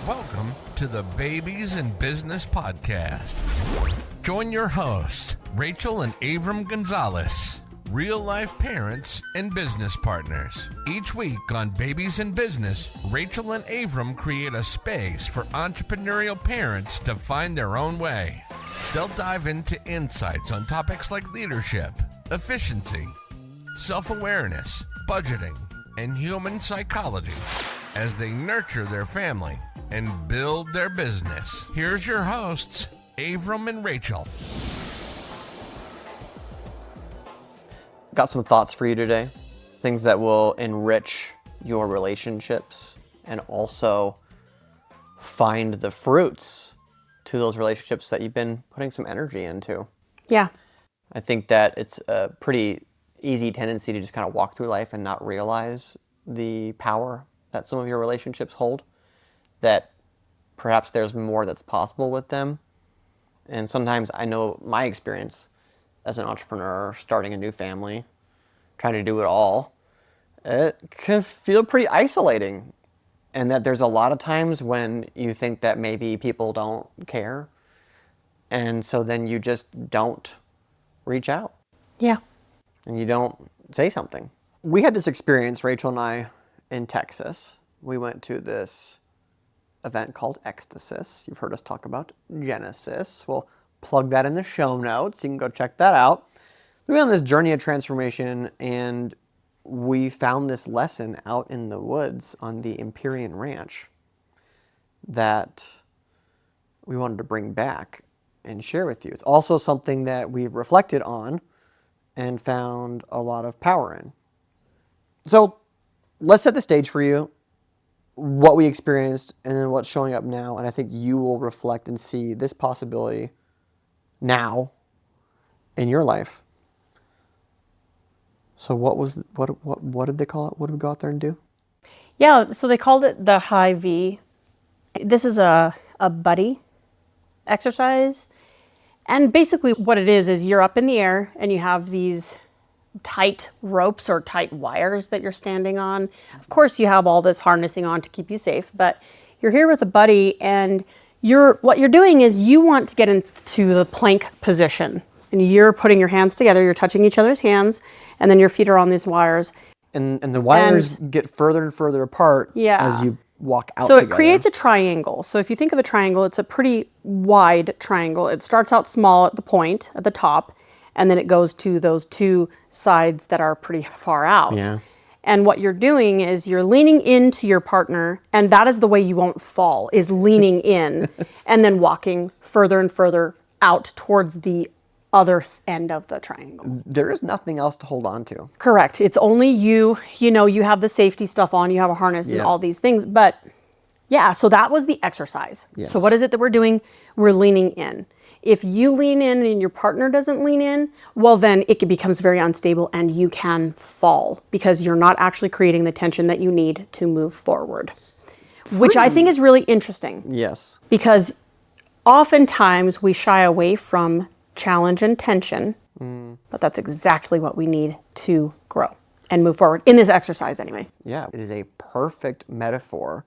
Welcome to the Babies in Business Podcast. Join your hosts, Rachel and Avram Gonzalez, real-life parents and business partners. Each week on Babies in Business, Rachel and Avram create a space for entrepreneurial parents to find their own way. They'll dive into insights on topics like leadership, efficiency, self-awareness, budgeting, and human psychology as they nurture their family and build their business. Here's your hosts, Avram and Rachel. Got some thoughts for you today. Things that will enrich your relationships and also find the fruits to those relationships that you've been putting some energy into. Yeah. I think that it's a pretty easy tendency to just kind of walk through life and not realize the power that some of your relationships hold, that perhaps there's more that's possible with them. And sometimes I know my experience as an entrepreneur, starting a new family, trying to do it all, it can feel pretty isolating. And that there's a lot of times when you think that maybe people don't care. And so then you just don't reach out. Yeah. And you don't say something. We had this experience, Rachel and I, in Texas. We went to this event called Ecstasis. You've heard us talk about Genesis. We'll plug that in the show notes. You can go check that out. We went on this journey of transformation, and we found this lesson out in the woods on the Empyrean Ranch that we wanted to bring back and share with you. It's also something that we've reflected on and found a lot of power in. So let's set the stage for you, what we experienced and then what's showing up now. And I think you will reflect and see this possibility now in your life. So what did they call it? What did we go out there and do? Yeah, so they called it the high V. This is a buddy exercise. And basically what it is you're up in the air and you have these tight ropes or tight wires that you're standing on. Of course, you have all this harnessing on to keep you safe, but you're here with a buddy, and what you're doing is you want to get into the plank position, and you're putting your hands together, you're touching each other's hands, and then your feet are on these wires. And the wires get further and further apart as you walk out So together. It creates a triangle. So if you think of a triangle, it's a pretty wide triangle. It starts out small at the point, at the top, and then it goes to those two sides that are pretty far out. Yeah. And what you're doing is you're leaning into your partner, and that is the way you won't fall, is leaning in and then walking further and further out towards the other end of the triangle. There is nothing else to hold on to. Correct. It's only you have the safety stuff on, you have a harness and all these things. But yeah, so that was the exercise. Yes. So what is it that we're doing? We're leaning in. If you lean in and your partner doesn't lean in, well, then it becomes very unstable and you can fall because you're not actually creating the tension that you need to move forward, which I think is really interesting. Yes. Because oftentimes we shy away from challenge and tension, but that's exactly what we need to grow and move forward in this exercise anyway. Yeah, it is a perfect metaphor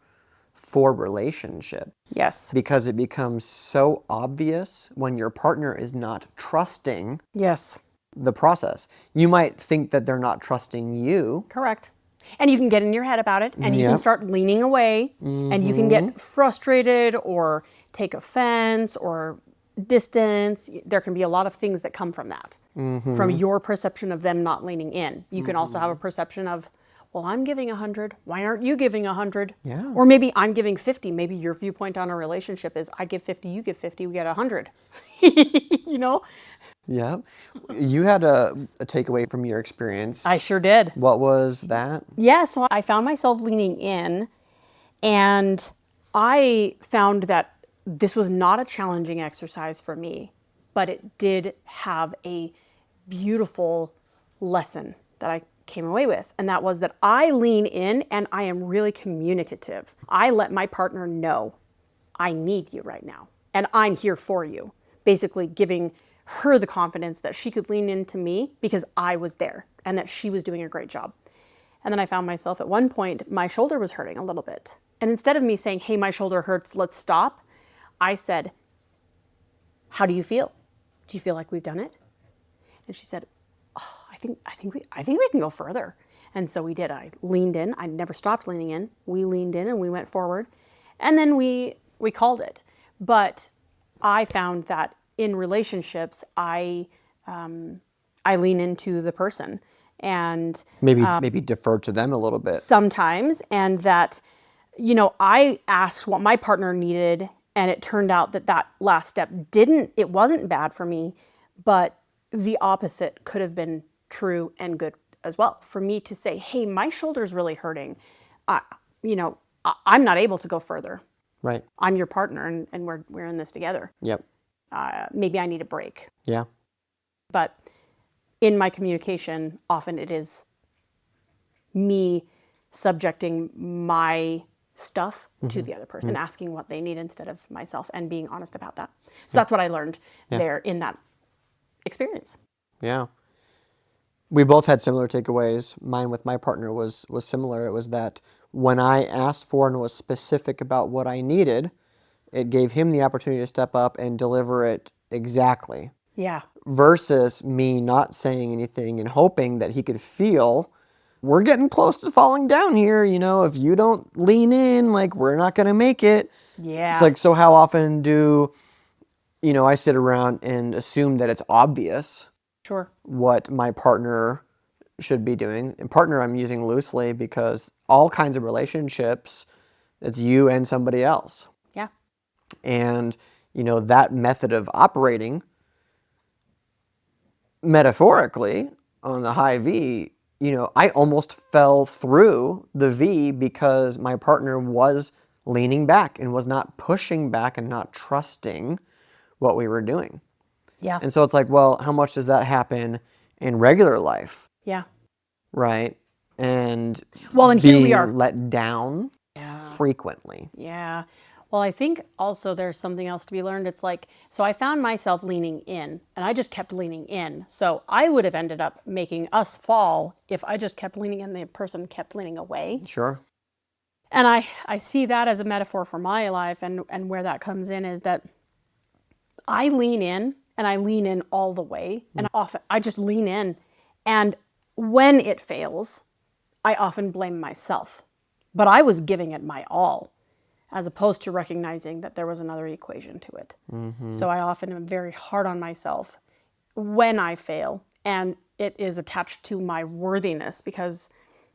for relationship. Yes. Because it becomes so obvious when your partner is not trusting Yes. the process. You might think that they're not trusting you. Correct. And you can get in your head about it, and you can start leaning away, and you can get frustrated or take offense or distance. There can be a lot of things that come from that, from your perception of them not leaning in. You can also have a perception of, well, I'm giving 100. Why aren't you giving 100? Yeah. Or maybe I'm giving 50. Maybe your viewpoint on a relationship is I give 50, you give 50, we get 100. You know? Yeah. You had a takeaway from your experience. I sure did. What was that? Yeah, so I found myself leaning in, and I found that this was not a challenging exercise for me, but it did have a beautiful lesson that I came away with. And that was that I lean in and I am really communicative. I let my partner know I need you right now and I'm here for you. Basically giving her the confidence that she could lean into me because I was there and that she was doing a great job. And then I found myself at one point, my shoulder was hurting a little bit. And instead of me saying, hey, my shoulder hurts, let's stop, I said, how do you feel? Do you feel like we've done it? And she said, oh, I think we can go further. And so we did. I leaned in. I never stopped leaning in. We leaned in and we went forward. And then we called it. But I found that in relationships, I lean into the person and Maybe defer to them a little bit. sometimes, and that, I asked what my partner needed, and it turned out that last step it wasn't bad for me, but the opposite could have been true and good as well. For me to say, hey, my shoulder's really hurting. I'm not able to go further. Right. I'm your partner and we're in this together. Yep. Maybe I need a break. Yeah. But in my communication, often it is me subjecting my stuff to the other person and asking what they need instead of myself and being honest about that. So that's what I learned there in that experience. Yeah. We both had similar takeaways. Mine with my partner was similar. It was that when I asked for and was specific about what I needed, it gave him the opportunity to step up and deliver it exactly. Yeah. Versus me not saying anything and hoping that he could feel, we're getting close to falling down here. If you don't lean in, we're not going to make it. Yeah. It's so how often do, I sit around and assume that it's obvious Sure. what my partner should be doing. And partner I'm using loosely because all kinds of relationships, it's you and somebody else. Yeah. And, that method of operating, metaphorically, on the high V, I almost fell through the V because my partner was leaning back and was not pushing back and not trusting what we were doing. Yeah. And so it's well, how much does that happen in regular life? Yeah. Right? And and being here we are. let down frequently. Yeah. Well, I think also there's something else to be learned. It's so I found myself leaning in and I just kept leaning in. So I would have ended up making us fall if I just kept leaning in, the person kept leaning away. Sure. And I see that as a metaphor for my life, and where that comes in is that I lean in and I lean in all the way. And often I just lean in. And when it fails, I often blame myself. But I was giving it my all, as opposed to recognizing that there was another equation to it. So I often am very hard on myself when I fail. And it is attached to my worthiness because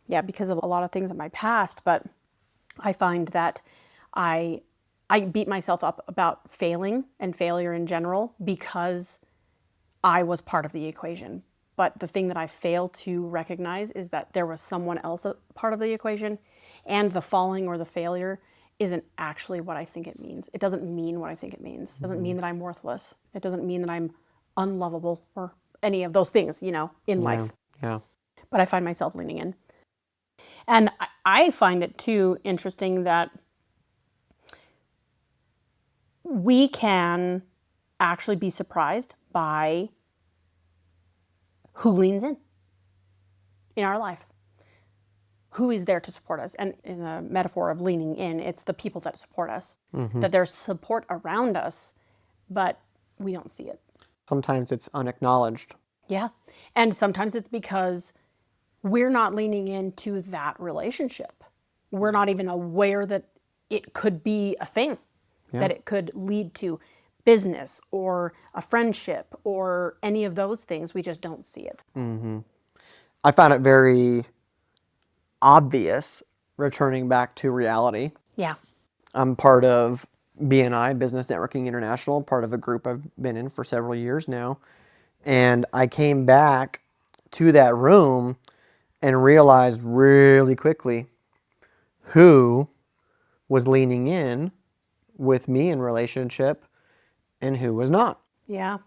of a lot of things in my past. But I find that I beat myself up about failing and failure in general because I was part of the equation. But the thing that I fail to recognize is that there was someone else a part of the equation, and the falling or the failure isn't actually what I think it means. It doesn't mean what I think it means. It doesn't mean that I'm worthless. It doesn't mean that I'm unlovable or any of those things, in life. Yeah. But I find myself leaning in. And I find it too interesting that we can actually be surprised by who leans in our life. Who is there to support us? And in the metaphor of leaning in, it's the people that support us. That there's support around us, but we don't see it. Sometimes it's unacknowledged. Yeah. And sometimes it's because we're not leaning into that relationship. We're not even aware that it could be a thing, that it could lead to business or a friendship or any of those things. We just don't see it. I found it very obvious, returning back to reality. Yeah. I'm part of BNI, Business Networking International, part of a group I've been in for several years now. And I came back to that room and realized really quickly who was leaning in with me in relationship and who was not. Yeah.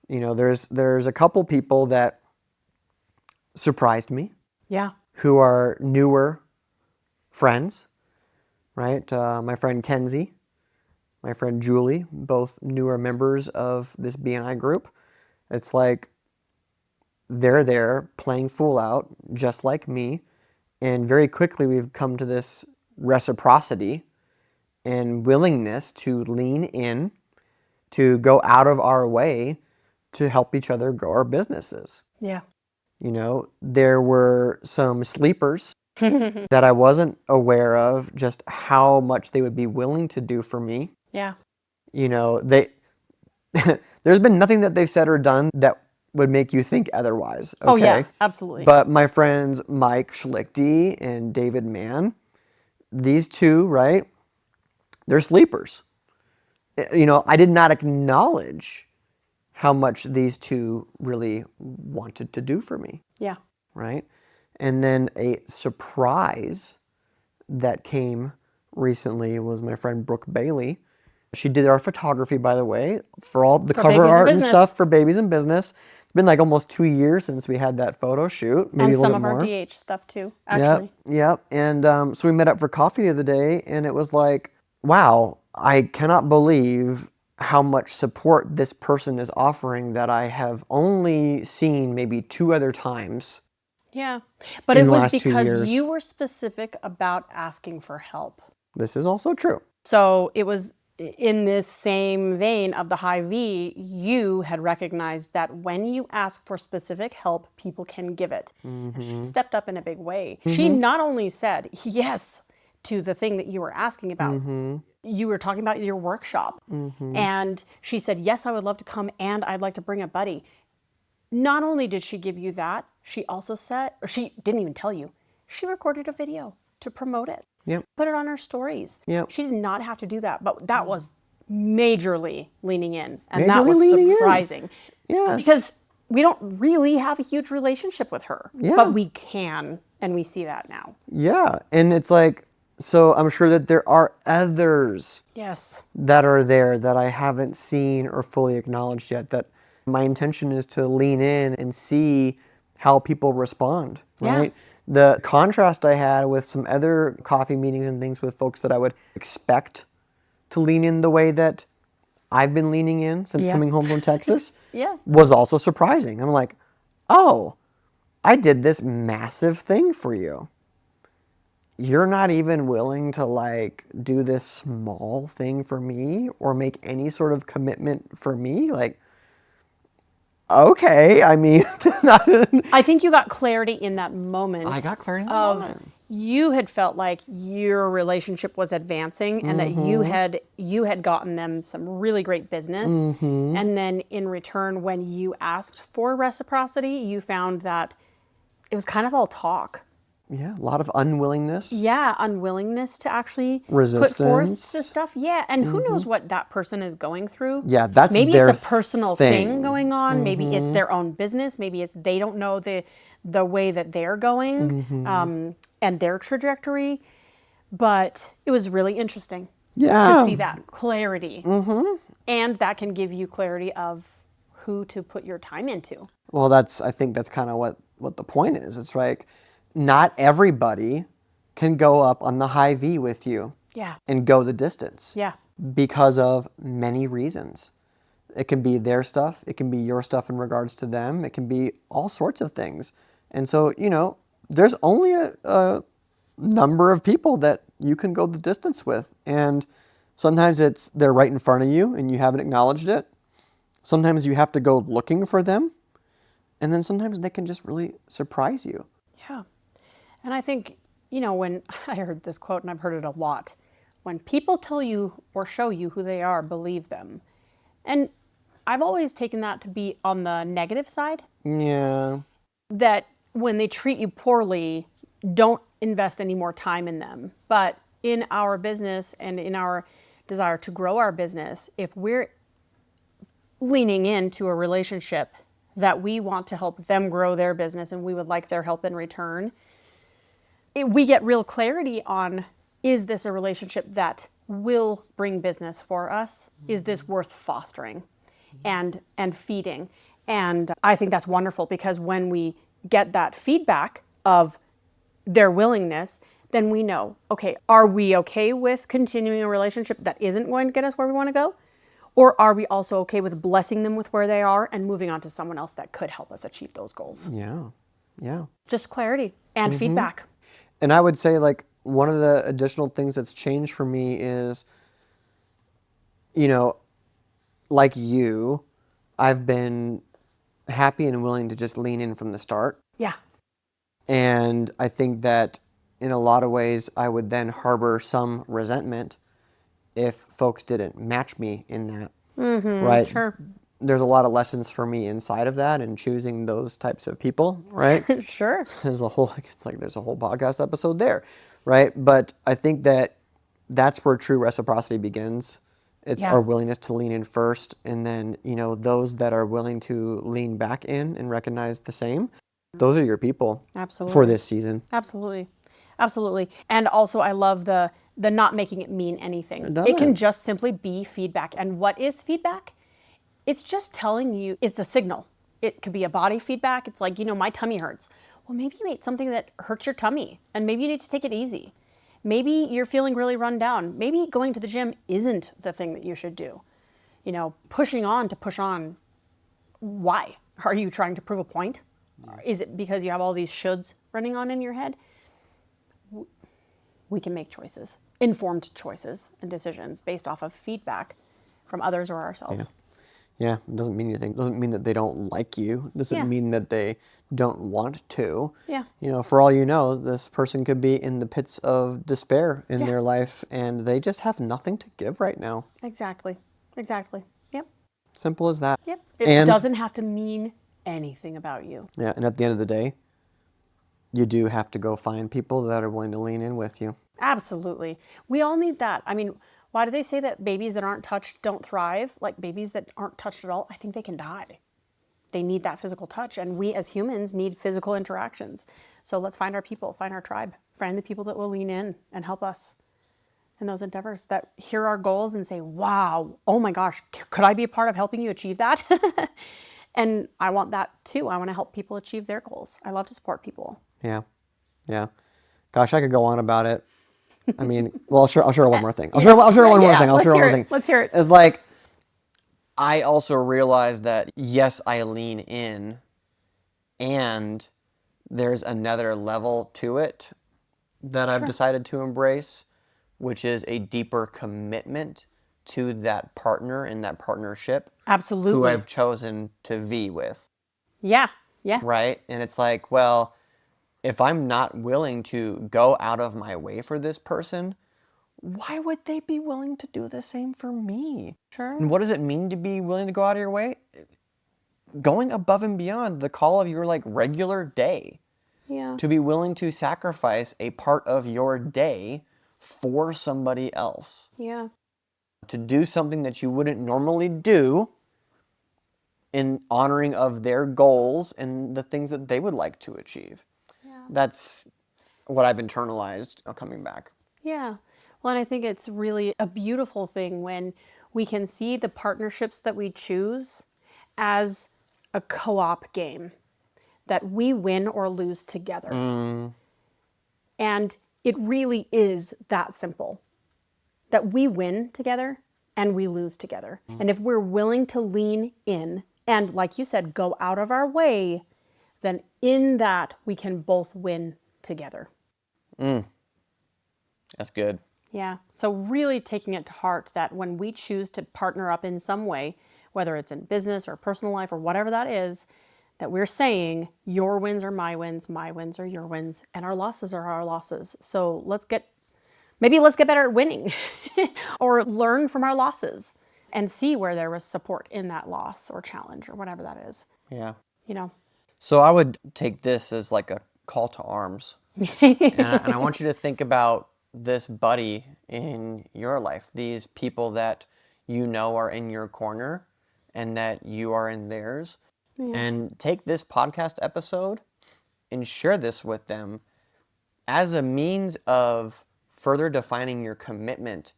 There's a couple people that surprised me, Yeah. who are newer friends, right? My friend Kenzie, my friend Julie, both newer members of this BNI group. It's they're there playing fool out, just like me, And very quickly we've come to this reciprocity and willingness to lean in, to go out of our way to help each other grow our businesses. Yeah. You know, there were some sleepers that I wasn't aware of, just how much they would be willing to do for me. Yeah. You know, there's been nothing that they've said or done that would make you think otherwise. Okay? Oh, yeah, absolutely. But my friends Mike Schlichty and David Mann, these two, right? They're sleepers. You know, I did not acknowledge how much these two really wanted to do for me. Yeah. Right? And then a surprise that came recently was my friend Brooke Bailey. She did our photography, by the way, for all the cover art and stuff for Babies in Business. It's been like almost 2 years since we had that photo shoot, maybe and a little bit more. And some of our DH stuff too, actually. Yep. And so we met up for coffee the other day, and it was like, wow, I cannot believe how much support this person is offering that I have only seen maybe 2 other times. Yeah, but it was because you were specific about asking for help. This is also true. So it was in this same vein of the high V, you had recognized that when you ask for specific help, people can give it. Mm-hmm. She stepped up in a big way. Mm-hmm. She not only said yes to the thing that you were asking about, mm-hmm. you were talking about your workshop, mm-hmm. and she said, yes, I would love to come, and I'd like to bring a buddy. Not only did she give you that, she also said, or she didn't even tell you, she recorded a video to promote it. Yep. Put it on her stories. Yep. She did not have to do that, but that was majorly leaning in, and that was surprising. Yes. Because we don't really have a huge relationship with her, but we can, and we see that now. Yeah, and it's like, so I'm sure that there are others that are there that I haven't seen or fully acknowledged yet, that my intention is to lean in and see how people respond, right? Yeah. The contrast I had with some other coffee meetings and things with folks that I would expect to lean in the way that I've been leaning in since coming home from Texas was also surprising. I'm like, oh, I did this massive thing for you. You're not even willing to like do this small thing for me or make any sort of commitment for me? Like, okay, I mean... I think you got clarity in that moment. I got clarity in that moment. You had felt like your relationship was advancing and mm-hmm. that you had gotten them some really great business. Mm-hmm. And then in return, when you asked for reciprocity, you found that it was kind of all talk. Yeah, a lot of unwillingness. Yeah, unwillingness to actually resistance. Put forth this stuff. Yeah, and who knows what that person is going through. Yeah, that's maybe their it's a personal thing going on. Mm-hmm. Maybe it's their own business. Maybe it's they don't know the way that they're going and their trajectory. But it was really interesting to see that clarity. Mm-hmm. And that can give you clarity of who to put your time into. Well, I think that's kind of what the point is. It's like, not everybody can go up on the high V with you and go the distance because of many reasons. It can be their stuff. It can be your stuff in regards to them. It can be all sorts of things. And so, you know, there's only a number of people that you can go the distance with. And sometimes they're right in front of you and you haven't acknowledged it. Sometimes you have to go looking for them. And then sometimes they can just really surprise you. Yeah. And I think, you know, when I heard this quote, and I've heard it a lot, when people tell you or show you who they are, believe them. And I've always taken that to be on the negative side. Yeah. That when they treat you poorly, don't invest any more time in them. But in our business and in our desire to grow our business, if we're leaning into a relationship that we want to help them grow their business and we would like their help in return, we get real clarity on, is this a relationship that will bring business for us? Is this worth fostering and feeding? And I think that's wonderful, because when we get that feedback of their willingness, then we know, okay, are we okay with continuing a relationship that isn't going to get us where we want to go? Or are we also okay with blessing them with where they are and moving on to someone else that could help us achieve those goals? Yeah. Just clarity and feedback. And I would say, like, one of the additional things that's changed for me is, you know, like you, I've been happy and willing to just lean in from the start. Yeah. And I think that in a lot of ways, I would then harbor some resentment if folks didn't match me in that. Right? Sure. There's a lot of lessons for me inside of that and choosing those types of people, right? Sure. There's a whole podcast episode there, right? But I think that that's where true reciprocity begins. It's Yeah. our willingness to lean in first, and then, those that are willing to lean back in and recognize the same, those are your people Absolutely. for this season. Absolutely. Absolutely. And also I love the not making it mean anything. It doesn't. can just simply be feedback. And what is feedback? It's just telling you, it's a signal. It could be a body feedback. It's like, my tummy hurts. Well, maybe you ate something that hurts your tummy and maybe you need to take it easy. Maybe you're feeling really run down. Maybe going to the gym isn't the thing that you should do. Pushing on to push on. Why? Are you trying to prove a point? Is it because you have all these shoulds running on in your head? We can make choices, informed choices and decisions based off of feedback from others or ourselves. Yeah, it doesn't mean anything. It doesn't mean that they don't like you. It doesn't Yeah. mean that they don't want to. Yeah. For all you know, this person could be in the pits of despair in Yeah. their life, and they just have nothing to give right now. Exactly. Yep. Simple as that. Yep. It And doesn't have to mean anything about you. yeah, and at the end of the day, you do have to go find people that are willing to lean in with you. Absolutely. We all need that. I mean, why do they say that babies that aren't touched don't thrive? Like babies that aren't touched at all, I think they can die. They need that physical touch. And we as humans need physical interactions. So let's find our people, find our tribe, find the people that will lean in and help us in those endeavors, that hear our goals and say, wow, oh my gosh, could I be a part of helping you achieve that? And I want that too. I want to help people achieve their goals. I love to support people. Yeah. Gosh, I could go on about it. I mean, well, I'll share one more thing. I'll share one more thing. Let's hear it. Let's hear it. It's like, I also realize that, yes, I lean in, and there's another level to it that I've decided to embrace, which is a deeper commitment to that partner in that partnership. Absolutely. Who I've chosen to be with. Yeah. Right? And it's like, well, if I'm not willing to go out of my way for this person, why would they be willing to do the same for me? Sure. And what does it mean to be willing to go out of your way? Going above and beyond the call of your regular day. Yeah. To be willing to sacrifice a part of your day for somebody else. Yeah. To do something that you wouldn't normally do in honoring of their goals and the things that they would like to achieve. Yeah. That's what I've internalized coming back. Yeah. Well, and I think it's really a beautiful thing when we can see the partnerships that we choose as a co-op game, that we win or lose together. And it really is that simple, that we win together and we lose together. And if we're willing to lean in and, like you said, go out of our way, then in that we can both win together. That's good. Yeah. So really taking it to heart that when we choose to partner up in some way, whether it's in business or personal life or whatever that is, that we're saying your wins are my wins are your wins, and our losses are our losses. So let's get better at winning or learn from our losses and see where there was support in that loss or challenge or whatever that is. Yeah. So I would take this as like a call to arms. and I want you to think about this buddy in your life, these people that you know are in your corner and that you are in theirs. Yeah. And take this podcast episode and share this with them as a means of further defining your commitment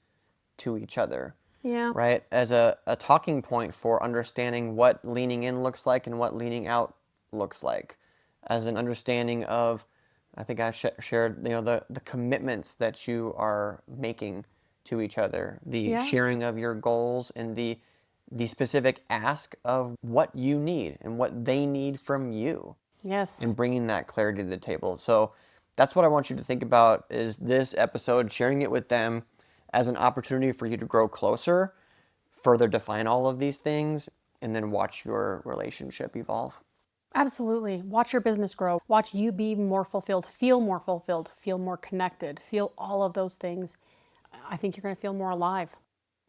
to each other. Yeah. Right? As a talking point for understanding what leaning in looks like and what leaning out looks like. As an understanding of, I think I shared, the commitments that you are making to each other, the sharing of your goals and the specific ask of what you need and what they need from you. Yes. And bringing that clarity to the table. So That's what I want you to think about, is this episode, sharing it with them as an opportunity for you to grow closer, further define all of these things, and then watch your relationship evolve. Absolutely. Watch your business grow. Watch you be more fulfilled, feel more connected, feel all of those things. I think you're going to feel more alive.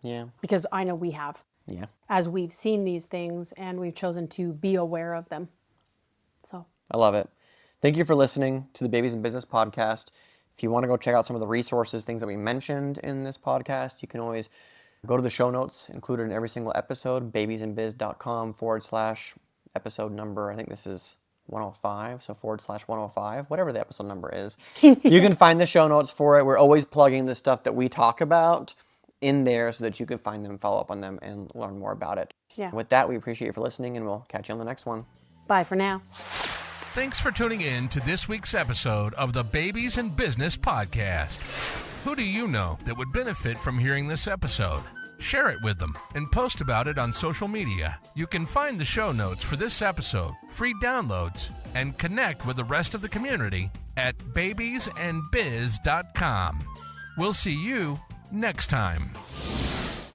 Yeah. Because I know we have. Yeah. As we've seen these things and we've chosen to be aware of them. So I love it. Thank you for listening to the Babies in Business podcast. If you want to go check out some of the resources, things that we mentioned in this podcast, you can always go to the show notes included in every single episode, babiesinbiz.com/episode number. I think this is 105, so /105, whatever the episode number is. You can find the show notes for it. We're always plugging the stuff that we talk about in there so that you can find them, follow up on them, and learn more about it. Yeah. With that, we appreciate you for listening, and we'll catch you on the next one. bye for now. Thanks for tuning in to this week's episode of the Babies in Business podcast. Who do you know that would benefit from hearing this episode? Share it with them and post about it on social media. You can find the show notes for this episode, free downloads, and connect with the rest of the community at babiesandbiz.com. We'll see you next time.